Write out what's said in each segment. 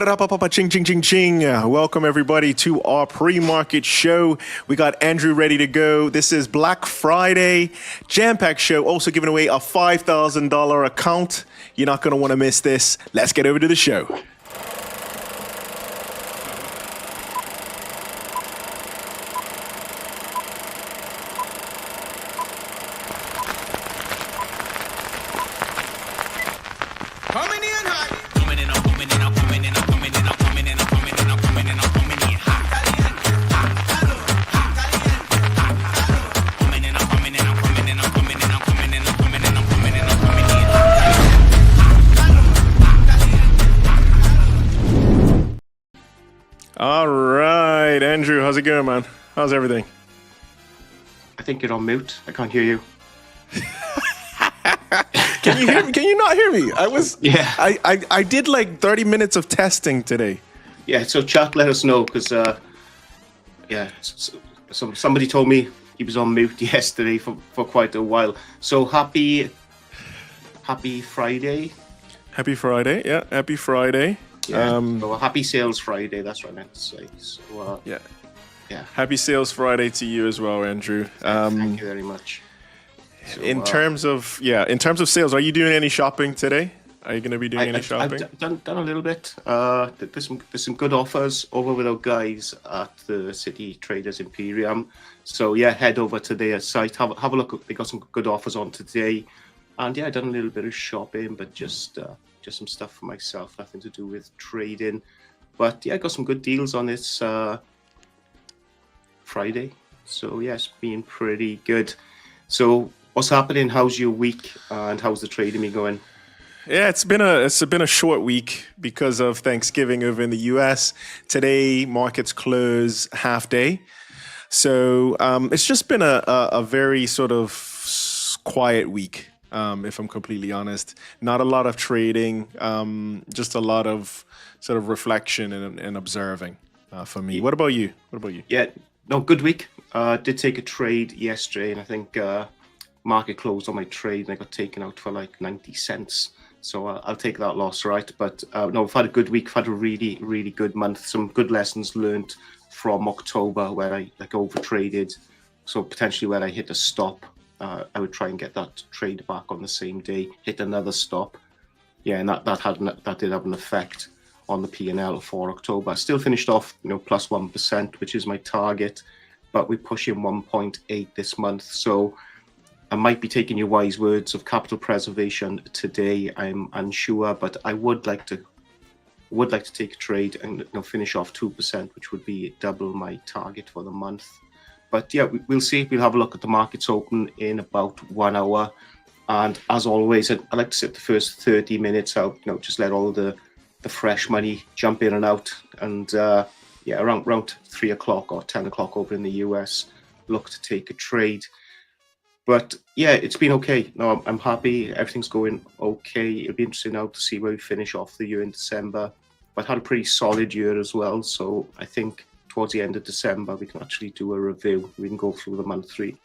Ching, ching, ching, ching. Welcome, everybody, to our pre-market show. We got Andrew ready to go. This is Black Friday, jam-packed show, also giving away a $5,000 account. You're not going to want to miss this. Let's get over to the show. All right, Andrew, how's it going, man? How's everything? I think you're on mute. I can't hear you. Can you hear me? Can you not hear me? Yeah. I did like 30 minutes of testing today. Yeah, so chat, let us know, because somebody told me he was on mute yesterday for quite a while. So happy Friday. Happy Friday, yeah, happy Friday. Yeah, so happy Sales Friday, that's what I meant to say. So, yeah. Happy Sales Friday to you as well, Andrew. Thank you very much. So, in terms of sales, are you doing any shopping today? Are you going to be doing any shopping? I've done a little bit. There's some good offers over with our guys at the City Traders Imperium. So yeah, head over to their site, have a look. They got some good offers on today, and yeah, I done a little bit of shopping, but just some stuff for myself, nothing to do with trading. But yeah, I got some good deals on this Friday. So yeah, it's been pretty good. So what's happening? How's your week, and how's the trading been going? Yeah, it's been a short week because of Thanksgiving over in the US. Today markets close half day, so it's just been a very sort of quiet week. If I'm completely honest, not a lot of trading, just a lot of sort of reflection and observing for me. What about you? Yeah, no, good week. Did take a trade yesterday, and I think market closed on my trade, and I got taken out for like 90 cents. So I'll take that loss, right? But no, we've had a good week. We've had a really, really good month. Some good lessons learned from October where I over traded. So potentially where I hit a stop, I would try and get that trade back on the same day, hit another stop. Yeah, and that did have an effect on the P&L for October. I still finished off, plus 1%, which is my target, but we're pushing 1.8 this month. So I might be taking your wise words of capital preservation today. I'm unsure, but I would like to take a trade and finish off 2%, which would be double my target for the month. But yeah, we'll see. We'll have a look at the markets open in about 1 hour. And as always, I like to sit the first 30 minutes out, just let all the fresh money jump in and out. And around 3 o'clock or 10 o'clock over in the US, look to take a trade. But yeah, it's been okay. No, I'm happy. Everything's going okay. It'll be interesting now to see where we finish off the year in December. But had a pretty solid year as well. So I think towards the end of December, we can actually do a review. We can go through the monthly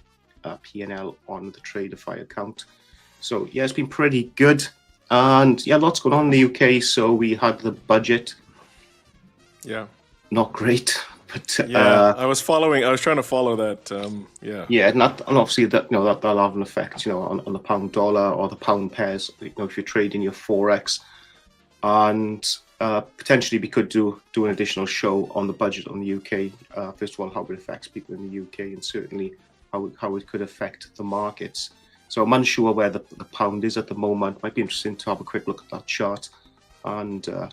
P&L on the TraderFi account. So yeah, it's been pretty good. And yeah, lots going on in the UK. So we had the budget. Yeah. Not great. But yeah, I was trying to follow that. Yeah, and obviously that'll have an effect, on the pound dollar or the pound pairs. If you're trading your Forex, and potentially we could do an additional show on the budget on the UK. First of all, how it affects people in the UK, and certainly how it could affect the markets. So I'm unsure where the pound is at the moment. Might be interesting to have a quick look at that chart, and to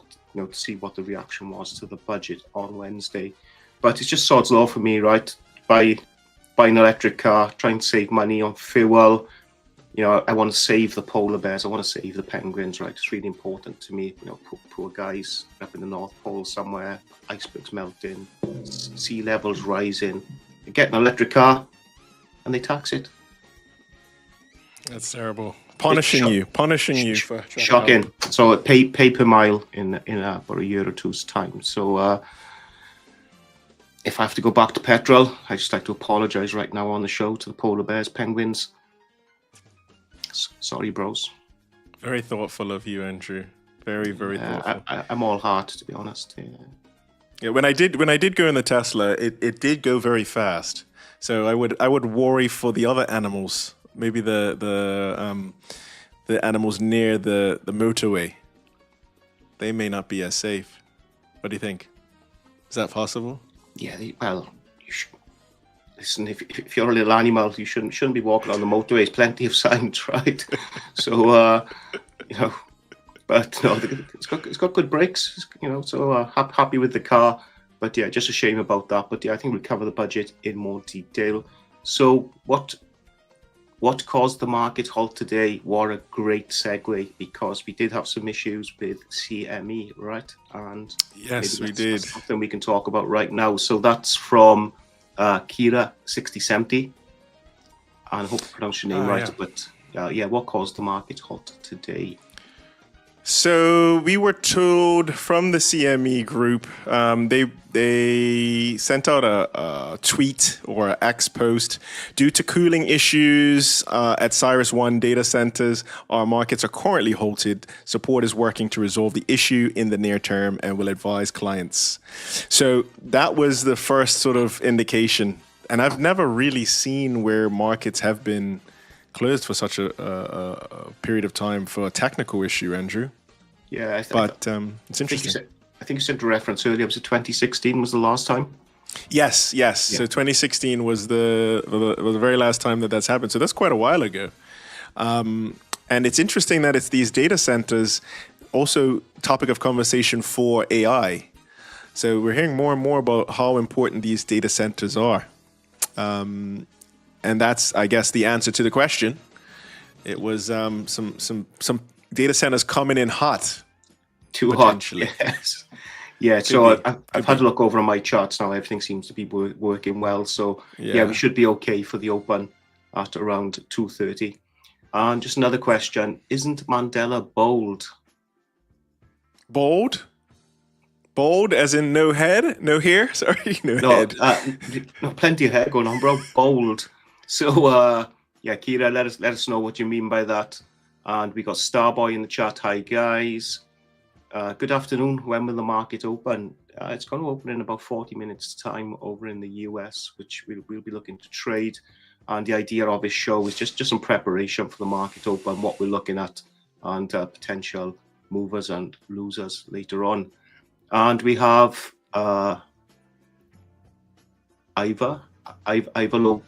see what the reaction was to the budget on Wednesday. But it's just sod's law for me, right? Buy an electric car, try and save money on fuel. I want to save the polar bears. I want to save the penguins, right? It's really important to me. Poor guys up in the North Pole somewhere, icebergs melting, sea levels rising. You get an electric car, and they tax it. That's terrible. Punishing you for shocking. So pay per mile in about a year or two's time. So if I have to go back to petrol, I just like to apologize right now on the show to the polar bears, penguins. Sorry, bros. Very thoughtful of you, Andrew. Very, very thoughtful. I'm all heart, to be honest. Yeah. Yeah, when I did go in the Tesla, it did go very fast. So I would worry for the other animals, maybe the animals near the motorway. They may not be as safe. What do you think? Is that possible? Yeah, well, you should listen. If you're a little animal, you shouldn't be walking on the motorways. Plenty of signs, right? So you know, but no, it's got good brakes. You know, so happy with the car. But yeah, just a shame about that. But yeah, I think we'll cover the budget in more detail. So what caused the market halt today? What a great segue, because we did have some issues with CME, right? And yes, we did. That's something we can talk about right now. So that's from Kira 6070, and I hope I pronounced your name right. Yeah. But yeah, what caused the market halt today? So we were told from the CME group, they sent out a tweet or an X post. Due to cooling issues at Cyrus 1 data centers, our markets are currently halted. Support is working to resolve the issue in the near term and will advise clients. So that was the first sort of indication. And I've never really seen where markets have been closed for such a period of time for a technical issue, Andrew. Yeah, it's interesting. I think you sent a reference earlier. Was it 2016 was the last time? Yes. Yeah. So 2016 was the very last time that's happened. So that's quite a while ago. And it's interesting that it's these data centers, also topic of conversation for AI. So we're hearing more and more about how important these data centers are. And that's, I guess, the answer to the question. It was some data centers coming in hot. Too hot. Yes. Yeah. So I've had a look over on my charts now. Everything seems to be working well. So yeah, we should be okay for the open at around 2:30. And just another question: isn't Mandela bold? Bold? Bold, as in no head, no hair. Sorry, no head. No, plenty of hair going on, bro. Bold. So yeah, Kira, let us know what you mean by that. And we got Starboy in the chat. Hi guys. Good afternoon. When will the market open? It's going to open in about 40 minutes time over in the US, which we'll be looking to trade. And the idea of this show is just some preparation for the market open, what we're looking at, and potential movers and losers later on. And we have Ivalo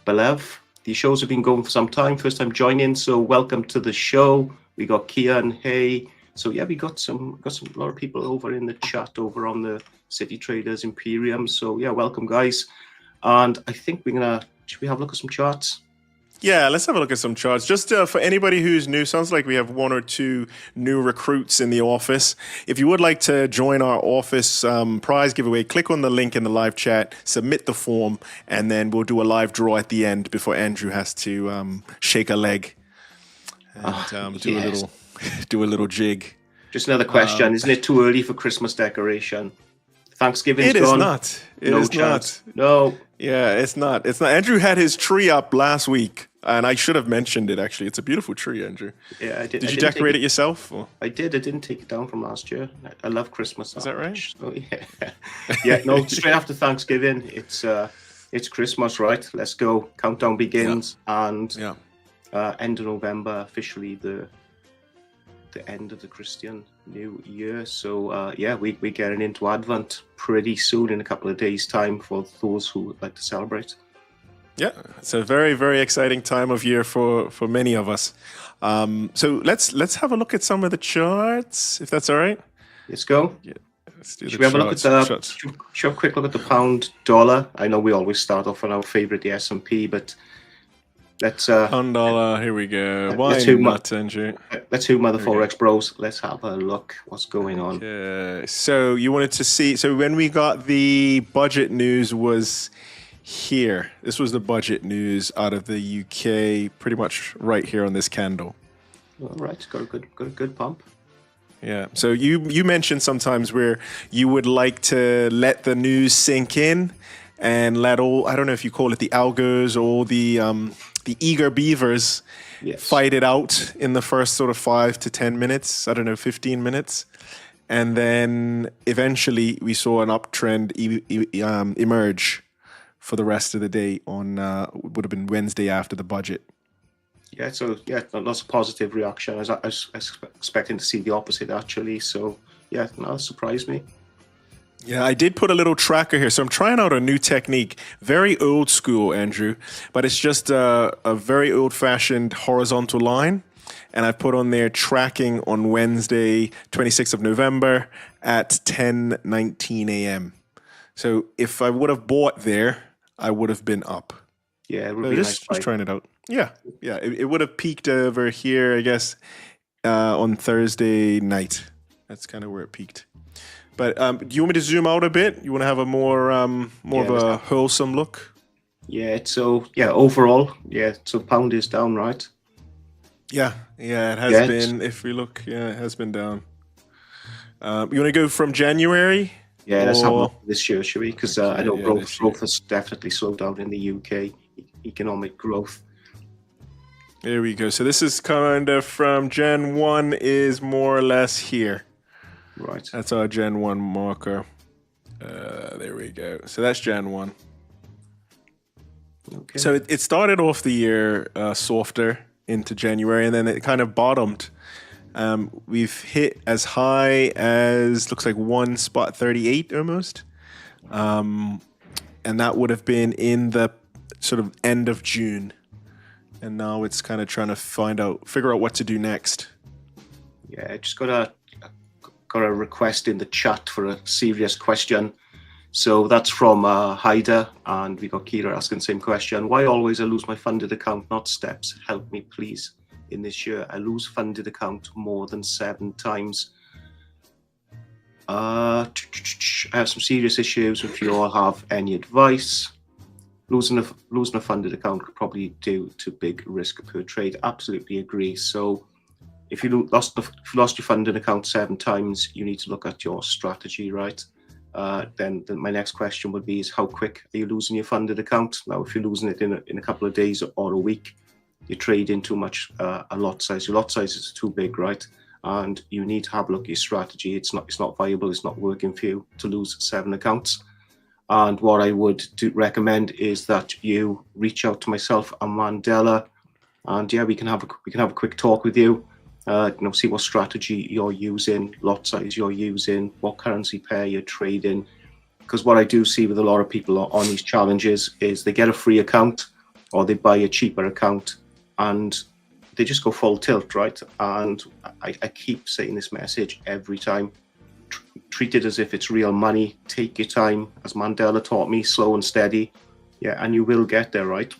Belev. These shows have been going for some time. First time joining, so welcome to the show. We got Kian. Hey. So yeah, we got a lot of people over in the chat over on the City Traders Imperium. So yeah, welcome guys. And I think should we have a look at some charts? Yeah, let's have a look at some charts. Just for anybody who's new, sounds like we have one or two new recruits in the office. If you would like to join our office prize giveaway, click on the link in the live chat, submit the form, and then we'll do a live draw at the end before Andrew has to shake a leg and do a little jig. Just another question: isn't it too early for Christmas decoration? Thanksgiving's gone. It is not. It is not. No. Yeah, it's not. It's not. Andrew had his tree up last week, and I should have mentioned it. Actually, it's a beautiful tree, Andrew. Yeah, I did. Did you decorate it yourself? Or? I did. I didn't take it down from last year. I love Christmas. Is that right? So, yeah. Yeah. No. Straight after Thanksgiving, it's Christmas, right? Let's go. Countdown begins, and end of November officially the end of the Christian New Year. So yeah, we're getting into Advent pretty soon, in a couple of days' time, for those who would like to celebrate. Yeah, it's a very, very exciting time of year for many of us. So let's have a look at some of the charts, if that's all right. Let's go. Yeah, let's do should we have a look at the? Should have a quick look at the pound dollar. I know we always start off on our favorite, the S&P, but let's pound dollar. Here we go. Why not, Andrew? Let's humor the Forex bros. Let's have a look. What's going on? So you wanted to see. So when we got the budget news was here. This was the budget news out of the UK. Pretty much right here on this candle. All right. Got a good pump. Yeah. So you mentioned sometimes where you would like to let the news sink in and let all, I don't know if you call it the algos or the the eager beavers Yes. fight it out in the first sort of 5 to 10 minutes. I don't know, 15 minutes. And then eventually we saw an uptrend emerge for the rest of the day on, would have been Wednesday after the budget. Yeah, so yeah, lots of positive reaction. I was expecting to see the opposite actually. So yeah, no, that surprised me. Yeah, I did put a little tracker here. So I'm trying out a new technique. Very old school, Andrew, but it's just a very old fashioned horizontal line. And I put on there tracking on Wednesday, 26th of November at 10:19 a.m. So if I would have bought there, I would have been up. Yeah, it would So be just trying it out. Yeah. It would have peaked over here, I guess, on Thursday night. That's kind of where it peaked. But do you want me to zoom out a bit? You want to have a more of a wholesome look? Yeah. So yeah, overall, yeah. So pound is down, right? Yeah, it has been. If we look, it has been down. You want to go from January? Yeah, let's have a look this year, shall we? Because I know growth has definitely slowed down in the UK, economic growth. There we go. So this is kind of from Gen 1 is more or less here. Right. That's our Gen 1 marker. There we go. So that's Gen 1. Okay. So it started off the year softer into January, and then it kind of bottomed. We've hit as high as, looks like 1.38 almost. And that would have been in the sort of end of June. And now it's kind of trying to figure out what to do next. Yeah, I just got a request in the chat for a serious question. So that's from Haida, and we got Kira asking the same question. Why always I lose my funded account, not steps? Help me, please. In this year, I lose funded account more than 7 times. I have some serious issues. If you all have any advice, losing a funded account could probably due to big risk per trade. Absolutely agree. So if you lost your funded account 7 times, you need to look at your strategy, right? Then my next question would be: is how quick are you losing your funded account? Now, if you're losing it in a couple of days or a week, you're trading too much a lot size. Your lot size is too big, right? And you need to have a look at your strategy. It's not viable. It's not working for you to lose 7 accounts. And what I would recommend is that you reach out to myself and Mandela, and yeah, we can have a quick talk with you. See what strategy you're using, lot size you're using, what currency pair you're trading. Because what I do see with a lot of people on these challenges is they get a free account or they buy a cheaper account and they just go full tilt, right? And I keep saying this message every time. Treat it as if it's real money. Take your time, as Mandela taught me, slow and steady. Yeah, and you will get there, right?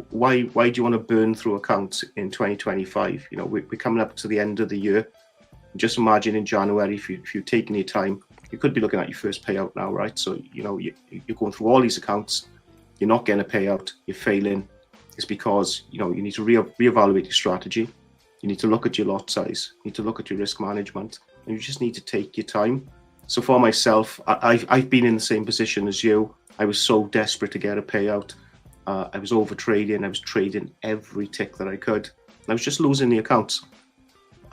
Why do you want to burn through accounts in 2025? We're coming up to the end of the year. Just imagine in January, if you're taking your time, you could be looking at your first payout now, right? So you're going through all these accounts, you're not getting a payout, you're failing. It's because you need to reevaluate your strategy. You need to look at your lot size. You need to look at your risk management, and you just need to take your time. So for myself, I've been in the same position as you. I was so desperate to get a payout. I was over trading. I was trading every tick that I could. I was just losing the accounts.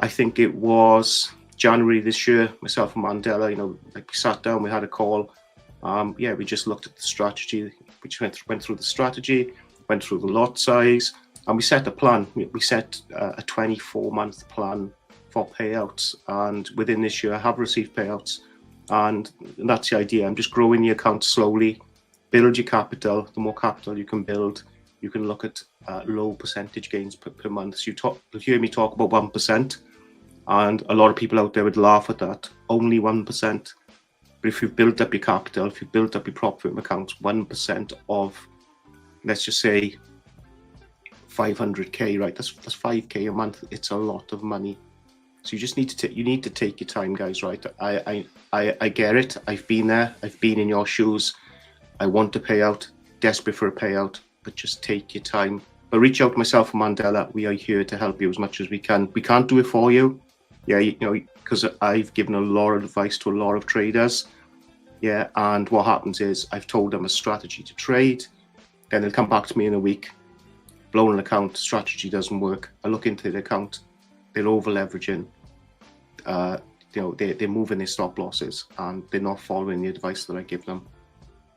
I think it was January this year. Myself and Mandela, we sat down, we had a call. We just looked at the strategy. We just went through the strategy, went through the lot size, and we set a plan. We set a 24-month plan for payouts. And within this year, I have received payouts. And that's the idea. I'm just growing the account slowly. Build your capital. The more capital you can build, you can look at low percentage gains per month. So you'll hear me talk about 1%, and a lot of people out there would laugh at that. Only 1%. But if you've built up your capital, if you've built up your prop firm accounts, 1% of, let's just say, 500k, right? That's 5k a month. It's a lot of money. So you just need to take your time, guys, right? I get it. I've been there. I've been in your shoes. I want a payout, desperate for a payout, but just take your time. But reach out to myself and Mandela. We are here to help you as much as we can. We can't do it for you. Yeah, because I've given a lot of advice to a lot of traders. Yeah, and what happens is I've told them a strategy to trade. Then they'll come back to me in a week. blown an account, strategy doesn't work. I look into the account, they're over leveraging. They're moving their stop losses and they're not following the advice that I give them.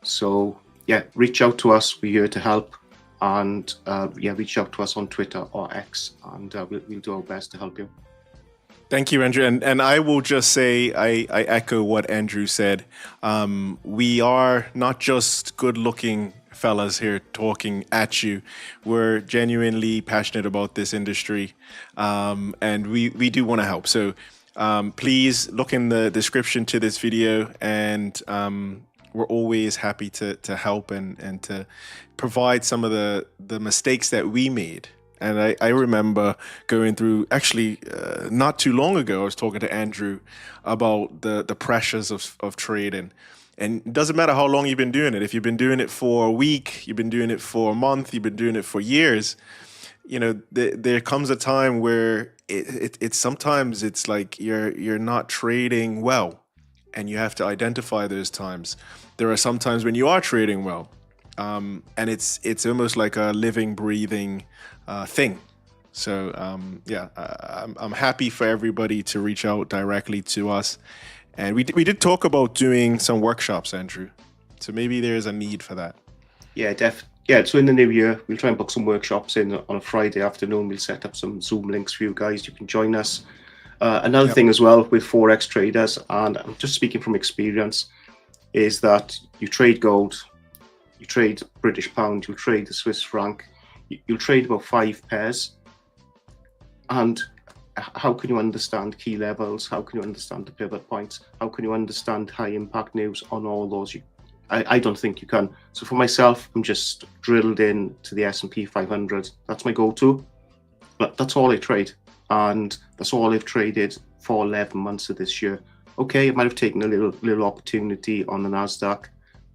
So yeah, reach out to us. We're here to help, and reach out to us on Twitter or X, and we'll do our best to help you. Thank you, Andrew. And I will just say, I echo what Andrew said. We are not just good-looking fellas here talking at you. We're genuinely passionate about this industry, and we do want to help. So please look in the description to this video, and we're always happy to help and to provide some of the mistakes that we made. And I remember going through, actually, not too long ago, I was talking to Andrew about the pressures of trading. And it doesn't matter how long you've been doing it. If you've been doing it for a week, you've been doing it for a month, you've been doing it for years, there comes a time where it's sometimes it's like you're not trading well, and you have to identify those times. There are some times when you are trading well, and it's almost like a living, breathing thing. So I'm happy for everybody to reach out directly to us, and we did talk about doing some workshops, Andrew. So maybe there's a need for that. Yeah, so in the new year, we'll try and book some workshops in on a Friday afternoon. We'll set up some Zoom links for you guys. You can join us. Another thing as well with Forex traders, and I'm just speaking from experience, is that you trade gold, you trade British pound, you trade the Swiss franc, you'll trade about 5 pairs. And how can you understand key levels? How can you understand the pivot points? How can you understand high impact news on all those? I don't think you can. So for myself, I'm just drilled in to the S&P 500. That's my go-to. But that's all I trade. And that's all I've traded for 11 months of this year. Okay, I might have taken a little opportunity on the NASDAQ,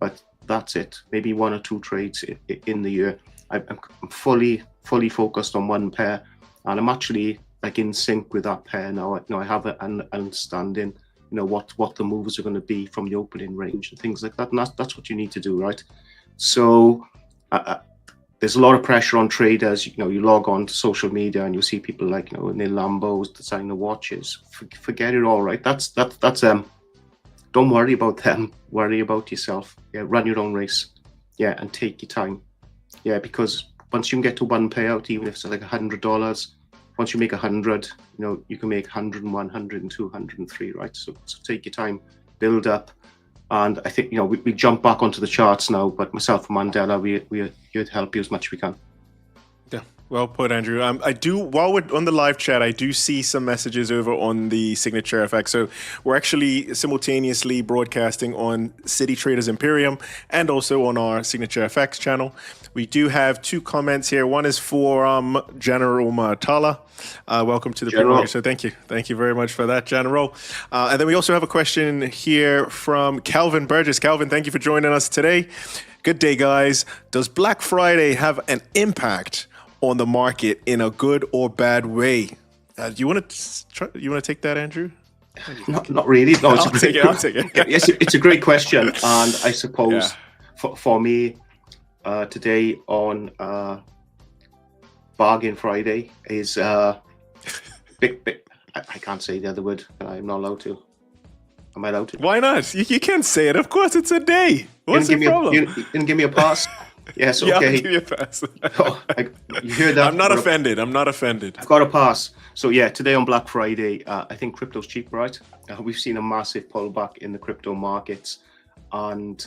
but that's it. Maybe 1 or 2 trades in the year. I'm fully focused on one pair, and I'm actually like in sync with that pair now. I have an understanding, what the moves are going to be from the opening range and things like that. And that's what you need to do, right? So there's a lot of pressure on traders. You log on to social media and you see people like, in their Lambos designing the watches. Forget it all, right? That's don't worry about them. Worry about yourself. Yeah, run your own race. Yeah, and take your time. Yeah, because once you can get to one payout, even if it's like $100, once you make 100, you can make 101, 102, 103, right? So take your time, build up. And I think, we jump back onto the charts now, but myself and Mandela, we're here to help you as much as we can. Yeah, well put, Andrew. While we're on the live chat, I do see some messages over on the Signature FX. So we're actually simultaneously broadcasting on City Traders Imperium and also on our Signature FX channel. We do have 2 comments here. One is for General Matala. Welcome to the pre-market show. Thank you. Thank you very much for that, General. And then we also have a question here from Calvin Burgess. Calvin, thank you for joining us today. Good day, guys. Does Black Friday have an impact on the market in a good or bad way? Do you want to take that, Andrew? Not really. No, I'll take it. Yes, it's a great question, and I suppose for me today on Bargain Friday is big. I can't say the other word. I'm not allowed to. Am I allowed to? Why not? You can say it. Of course, it's a day. What's the problem? You didn't give me a pass. Yes, okay. Yeah, I'll give you a pass. You hear that? I'm not offended. I've got a pass. So yeah, today on Black Friday, I think crypto's cheap, right? We've seen a massive pullback in the crypto markets, and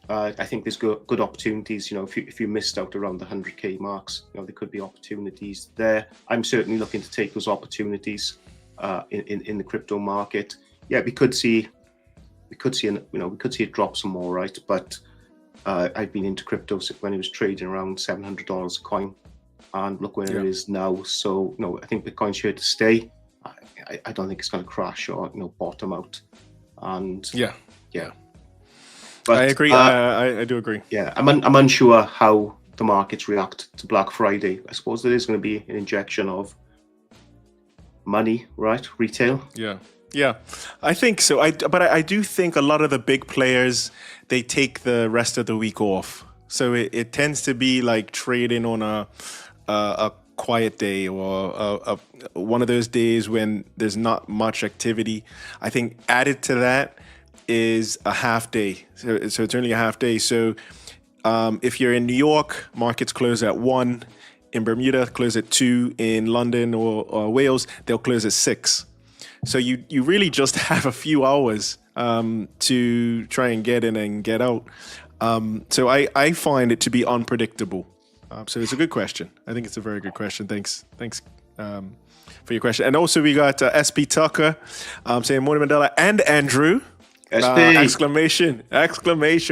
I think there's good opportunities. If you missed out around the 100K marks, there could be opportunities there. I'm certainly looking to take those opportunities in the crypto market. Yeah, we could see it drop some more, right? But I've been into crypto when it was trading around $700 a coin, and look where it is now. So I think Bitcoin's here to stay. I don't think it's going to crash or bottom out. And yeah. But I agree. I do agree. Yeah, I'm unsure how the markets react to Black Friday. I suppose there is going to be an injection of money, right? Retail. Yeah, I think so. But I do think a lot of the big players, they take the rest of the week off. So it tends to be like trading on a quiet day or one of those days when there's not much activity. I think added to that is a half day. So it's only a half day. So if you're in New York, markets close at 1. In Bermuda, close at 2. In London or Wales, they'll close at 6. So you really just have a few hours to try and get in and get out. So I find it to be unpredictable. So it's a good question. I think it's a very good question. Thanks for your question. And also we got SP Tucker saying morning Mandela and Andrew. Exclamation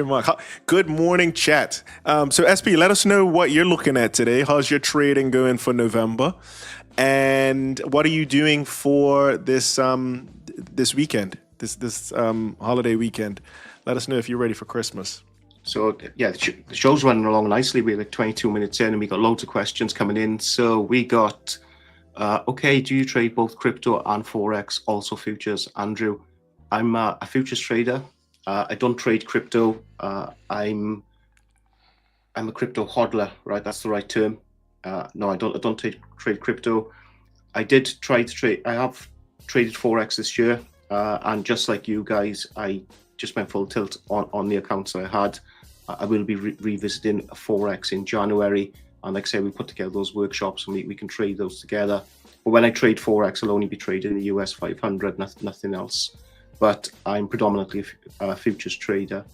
mark. Good morning, chat. So SP, let us know what you're looking at today. How's your trading going for November? And what are you doing for this this weekend, this holiday weekend? Let us know if you're ready for Christmas. So yeah, the show's running along nicely. We're like 22 minutes in and we got loads of questions coming in. So we got, okay, do you trade both crypto and Forex, also futures? Andrew, I'm a futures trader. I don't trade crypto. I'm a crypto hodler, right? That's the right term. No, I don't trade crypto. I did try to trade. I have traded Forex this year. And just like you guys, I just went full tilt on the accounts I had. I will be revisiting Forex in January. And like I say, we put together those workshops and we can trade those together. But when I trade Forex, I'll only be trading the US 500, nothing else. But I'm predominantly a futures trader.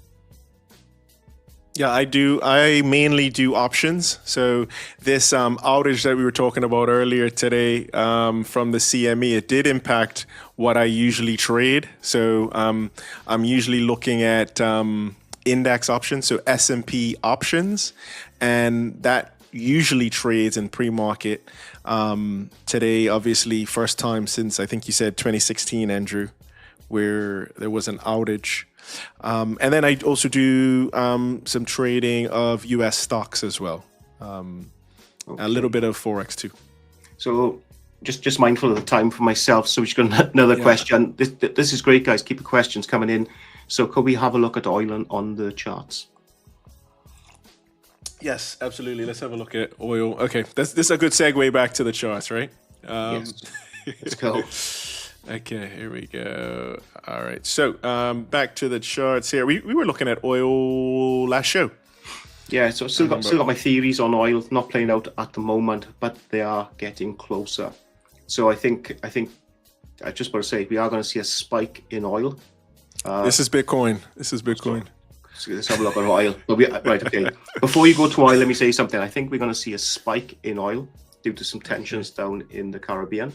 Yeah, I mainly do options. So this outage that we were talking about earlier today from the CME, it did impact what I usually trade. So I'm usually looking at index options, so S&P options, and that usually trades in pre-market. Today, obviously, first time since I think you said 2016, Andrew, where there was an outage. And then I also do some trading of US stocks as well. A little bit of Forex too. So just mindful of the time for myself. So we just got another question. This is great, guys. Keep the questions coming in. So could we have a look at oil on the charts? Yes, absolutely. Let's have a look at oil. Okay, this is a good segue back to the charts, right? Yes. Let's go. Okay, here we go. All right, so back to the charts here. We were looking at oil last show. Yeah, so still got my theories on oil, not playing out at the moment, but they are getting closer. So I think I just want to say we are going to see a spike in oil. This is Bitcoin. So let's have a look at oil. Right, okay. Before you go to oil, let me say something. I think we're going to see a spike in oil due to some tensions down in the Caribbean.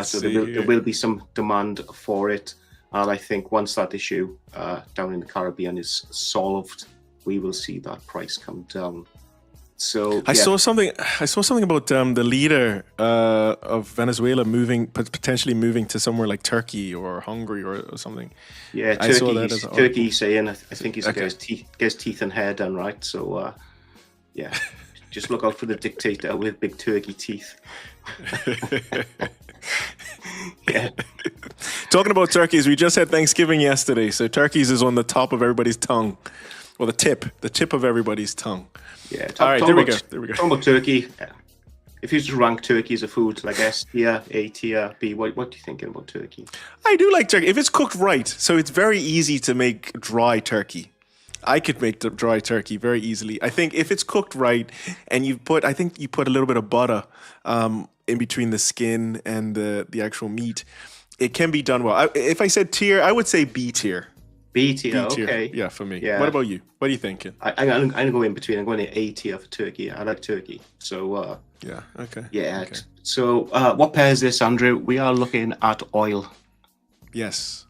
So there will be some demand for it. And I think once that issue down in the Caribbean is solved, we will see that price come down. So I saw something about the leader of Venezuela potentially moving to somewhere like Turkey or Hungary or something. Yeah, Turkey saying I think he's got his teeth and hair done, right? So yeah, just look out for the dictator with big turkey teeth. Yeah. Talking about turkeys, we just had Thanksgiving yesterday, so turkeys is on the top of everybody's tongue. Well, the tip of everybody's tongue. Yeah. All right, there we go. Talking about turkey, if you just rank turkey as a food, like S tier, A tier, B, what are you thinking about turkey? I do like turkey if it's cooked right. So it's very easy to make dry turkey. I could make the dry turkey very easily. I think if it's cooked right, and you put a little bit of butter in between the skin and the actual meat, it can be done well. If I said tier, I would say B tier. B tier, okay. Yeah, for me. Yeah. What about you? What are you thinking? I'm going to go in between. I'm going to A tier for turkey. I like turkey. So, yeah, okay. Yeah. Okay. So, what pair is this, Andrew? We are looking at oil. Yes.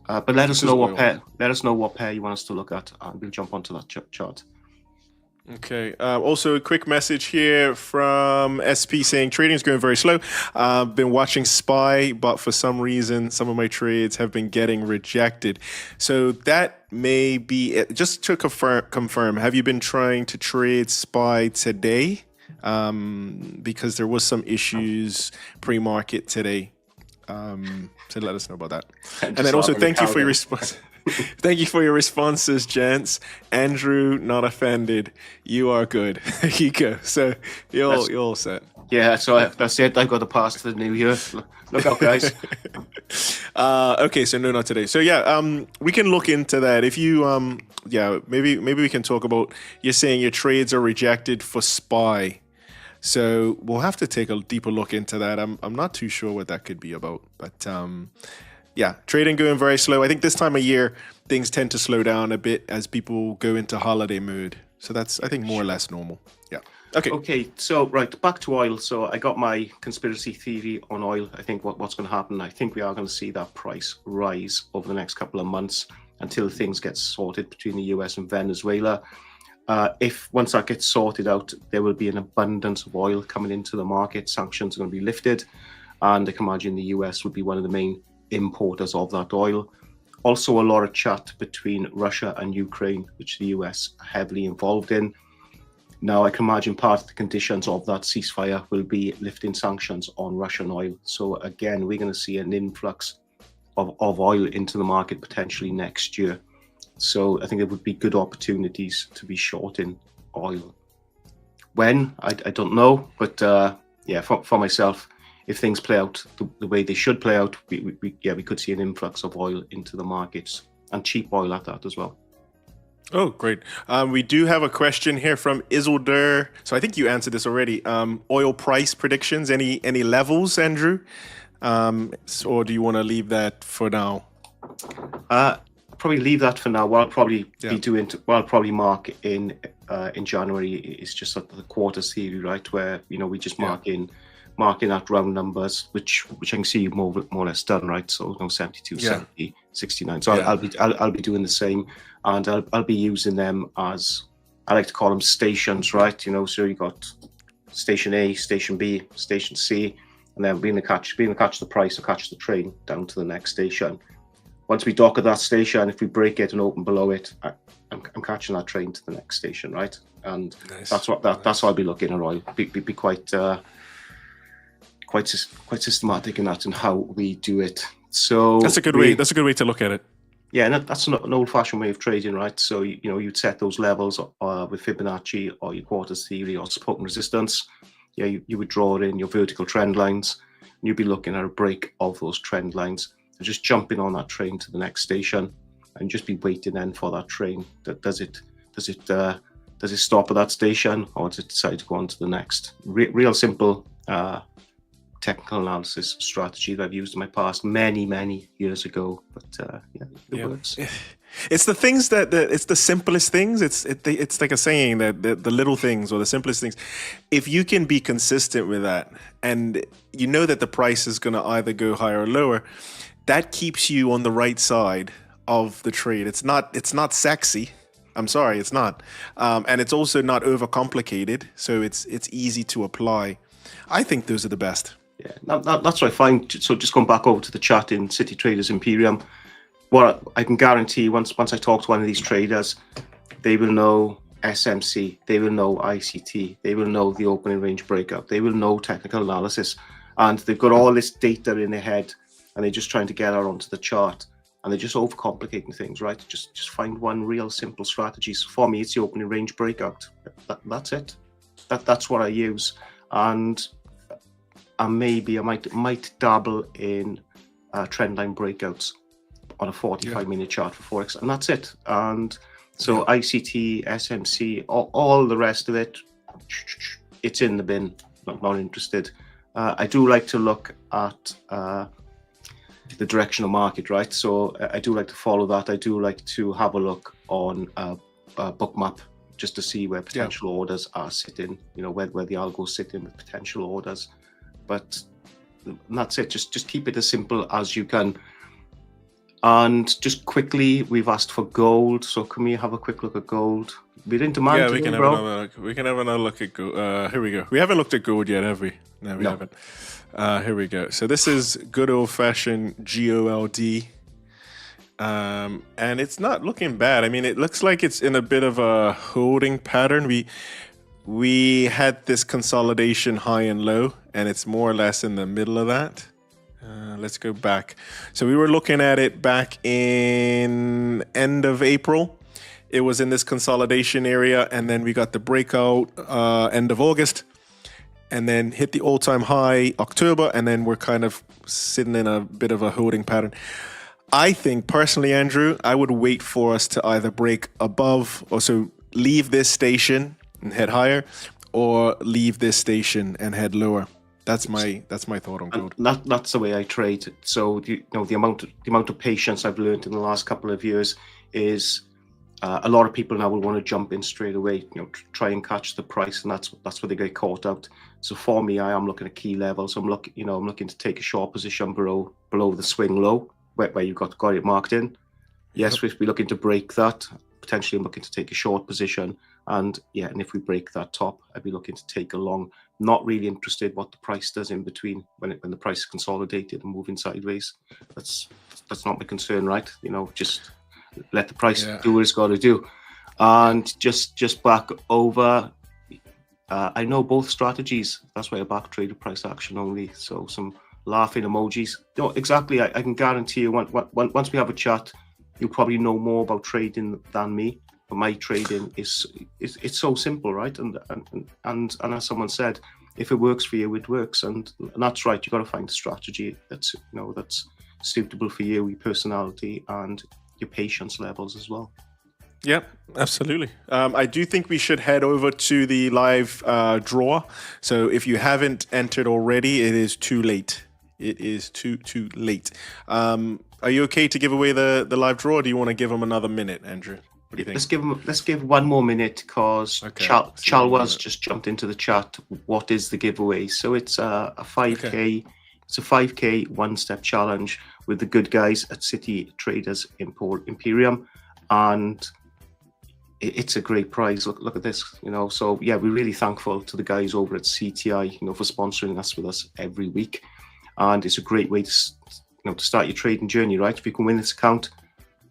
But let us know what pair. Let us know what pair you want us to look at, and we'll jump onto that chart. Okay. Also, a quick message here from SP saying trading is going very slow. I've been watching SPY, but for some reason, some of my trades have been getting rejected. So that may be it. Just to confirm, have you been trying to trade SPY today? Because there was some issues pre-market today. So let us know about that. And just then also laughing at thank you for your Calvin. response. Thank you for your responses, gents. Andrew, not offended. You are good. There you go. So you're all set. Yeah, so that's it. I've got to pass to the new year. Look out, guys. Okay, so no, not today. So yeah, we can look into that. If you, yeah, maybe we can talk about. You're saying your trades are rejected for SPY, so we'll have to take a deeper look into that. I'm not too sure what that could be about, but yeah, trading going very slow. I think this time of year things tend to slow down a bit as people go into holiday mood. So that's, I think, more or less normal. Yeah. Okay. Okay, so right, back to oil. So I got my conspiracy theory on oil. I think what's going to happen, I think we are going to see that price rise over the next couple of months until things get sorted between the US and Venezuela. If once that gets sorted out, there will be an abundance of oil coming into the market. Sanctions are going to be lifted, and I can imagine the US will be one of the main importers of that oil. Also, a lot of chat between Russia and Ukraine, which the US are heavily involved in. Now, I can imagine part of the conditions of that ceasefire will be lifting sanctions on Russian oil. So again, we're going to see an influx of oil into the market potentially next year. So I think there would be good opportunities to be short in oil. When? I don't know. But yeah, for myself, if things play out the way they should play out, we could see an influx of oil into the markets, and cheap oil at that as well. Oh, great. We do have a question here from Isildur. So I think you answered this already. Oil price predictions, any levels, Andrew? Or do you want to leave that for now? Probably leave that for now. What I'll probably be doing, what I'll probably mark in January is just like the quarters theory, right? Where, we just marking out round numbers, which I can see more or less done, right? So 72, 70, 69. So I'll be doing the same, and I'll be using them as, I like to call them stations, right? So you got station A, station B, station C, and then being to catch the price or catch the train down to the next station. Once we dock at that station, if we break it and open below it, I'm catching that train to the next station, right? And that's what I'll be looking at. Oil be quite systematic in that and how we do it. So that's a good way. That's a good way to look at it. Yeah, and that's an old-fashioned way of trading, right? So you'd set those levels with Fibonacci or your quarters theory or support and resistance. Yeah, you would draw in your vertical trend lines, and you'd be looking at a break of those trend lines. So just jumping on that train to the next station, and just be waiting then for that train. Does it stop at that station, or does it decide to go on to the next? Real simple technical analysis strategy that I've used in my past many years ago, but it works. It's the things it's the simplest things. It's like a saying that the little things or the simplest things, if you can be consistent with that, and you know that the price is going to either go higher or lower, that keeps you on the right side of the trade. It's not sexy. I'm sorry, it's not, and it's also not overcomplicated. So it's easy to apply. I think those are the best. Yeah, that's what I find. So just going back over to the chat in City Traders Imperium, what I can guarantee once I talk to one of these traders, they will know SMC, they will know ICT, they will know the opening range breakout, they will know technical analysis, and they've got all this data in their head, and they're just trying to get out onto the chart, and they're just overcomplicating things, right? Just find one real simple strategy. So for me, it's the opening range breakout. That's it. That's what I use, and maybe I might dabble in trendline breakouts on a 45-minute chart for Forex, and that's it. And so ICT, SMC, all the rest of it, it's in the bin. Not interested. I do like to look at the directional market, right? So I do like to follow that. I do like to have a look on a bookmap just to see where potential orders are sitting, where the algo's sitting with potential orders. But that's it. Just keep it as simple as you can. And just quickly, we've asked for gold. So can we have a quick look at gold? We're in demand. Yeah, we can have another look. We can have another look at gold. Here we go. We haven't looked at gold yet, have we? No, we haven't. Here we go. So this is good old-fashioned GOLD. And it's not looking bad. I mean, it looks like it's in a bit of a holding pattern. We had this consolidation high and low, and it's more or less in the middle of that. Let's go back. So we were looking at it back in end of April. It was in this consolidation area, and then we got the breakout end of August, and then hit the all-time high October, and then we're kind of sitting in a bit of a holding pattern. I think personally, Andrew, I would wait for us to either break above, or so leave this station and head higher, or leave this station and head lower. That's my thought on gold. That's the way I trade. So the amount of patience I've learned in the last couple of years is a lot of people now will want to jump in straight away, try and catch the price, and that's where they get caught out. So for me, I am looking at key levels. I'm looking to take a short position below the swing low where you've got it marked in. Yes, we'll be looking to break that. Potentially, I'm looking to take a short position, and if we break that top, I'd be looking to take a long. Not really interested what the price does in between when the price is consolidated and moving sideways. That's not my concern, right? Just let the price do what it's got to do. And just back over, I know both strategies. That's why I back traded price action only. So some laughing emojis. No, exactly. I can guarantee you once we have a chat, you'll probably know more about trading than me. But my trading is so simple, right? And as someone said, if it works for you, it works, and that's right. You've got to find a strategy that's suitable for you, your personality, and your patience levels as well. Yeah, absolutely. I do think we should head over to the live draw. So if you haven't entered already, it is too late. It is too late. Are you okay to give away the live draw, or do you want to give them another minute, Andrew? What do you think? Let's give one more minute, because Chalwas just jumped into the chat. What is the giveaway? So it's a 5K. Okay. It's a 5K one-step challenge with the good guys at City Traders Imperium, and it's a great prize. Look at this, So we're really thankful to the guys over at CTI, for sponsoring us with us every week, and it's a great way to start your trading journey, right? If you can win this account,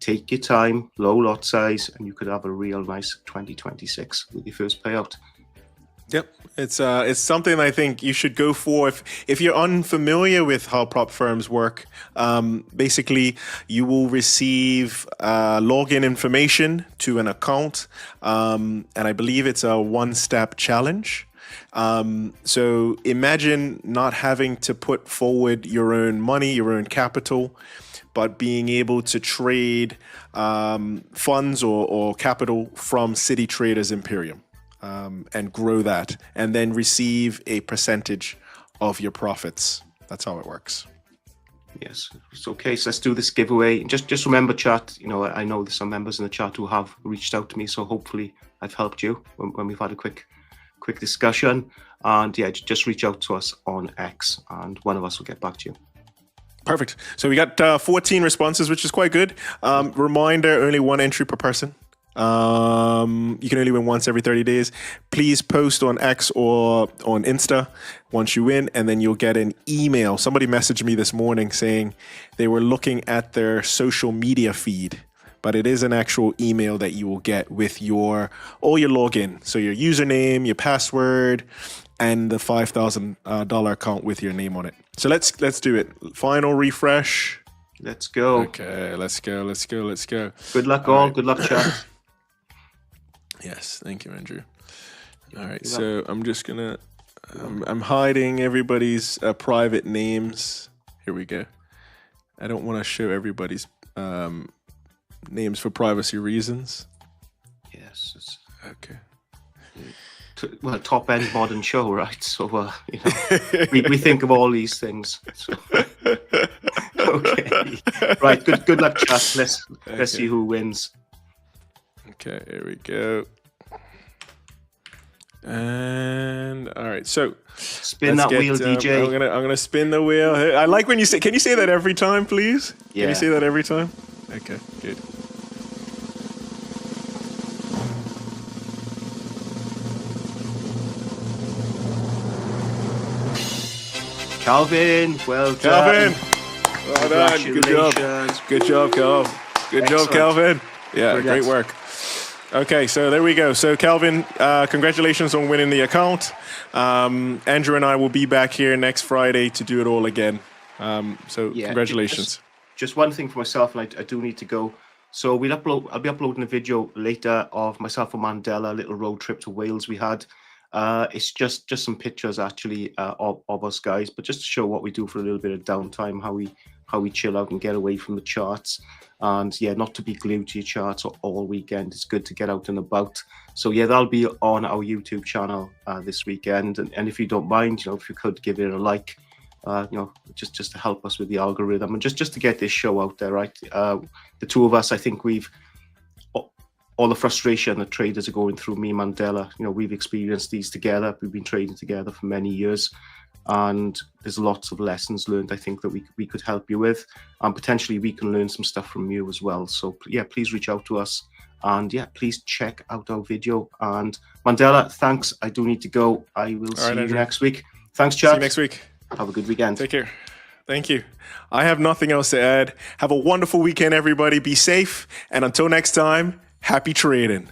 take your time, low lot size, and you could have a real nice 2026 with your first payout. Yep, it's something I think you should go for if you're unfamiliar with how prop firms work. Basically, you will receive login information to an account, and I believe it's a one-step challenge. So imagine not having to put forward your own money, your own capital, but being able to trade funds or capital from City Traders Imperium. And grow that, and then receive a percentage of your profits. That's how it works. Yes, it's okay. So let's do this giveaway. Just remember, chat. I know there's some members in the chat who have reached out to me, so hopefully I've helped you when we've had a quick discussion. And just reach out to us on X, and one of us will get back to you. Perfect. So we got 14 responses, which is quite good. Reminder: only one entry per person. You can only win once every 30 days. Please post on X or on Insta once you win, and then you'll get an email. Somebody messaged me this morning saying they were looking at their social media feed, but it is an actual email that you will get with all your login. So your username, your password, and the $5,000 account with your name on it. So let's do it. Final refresh. Let's go. Okay, let's go. Good luck all. Right. Good luck, chat. Yes, thank you, Andrew. All right, so I'm just gonna, I'm hiding everybody's private names. Here we go. I don't want to show everybody's names for privacy reasons. Yes. Okay. Well, top end modern show, right? So, we think of all these things. So. Okay. Right. Good luck, chat. Let's see who wins. Okay, here we go. And all right, so spin that wheel, DJ. I'm gonna spin the wheel. I like when you say. Can you say that every time, please? Yeah. Can you say that every time? Okay, good. Calvin, well done. Calvin, well done. Good job, Calvin. Good job, Calvin. Yeah, great work. Okay, so there we go. So Calvin, congratulations on winning the account. Andrew and I will be back here next Friday to do it all again. So Yeah, congratulations. just one thing for myself, and I do need to go. So I'll be uploading a video later of myself and Mandela, a little road trip to Wales we had. It's just some pictures actually of us guys, but just to show what we do for a little bit of downtime, how we chill out and get away from the charts. And yeah, not to be glued to your charts all weekend. It's good to get out and about. So yeah, that'll be on our YouTube channel this weekend. And if you don't mind, if you could give it a like, just to help us with the algorithm and just to get this show out there, right? The two of us, I think all the frustration that traders are going through, me and Mandela, we've experienced these together. We've been trading together for many years, and there's lots of lessons learned, I think, that we could help you with, and potentially we can learn some stuff from you as well. So yeah, please reach out to us, and yeah, please check out our video. And Mandela, thanks. I do need to go. I will see you next week. Thanks, chat. See you next week. Have a good weekend. Take care. Thank you. I have nothing else to add. Have a wonderful weekend, everybody. Be safe. And until next time, happy trading.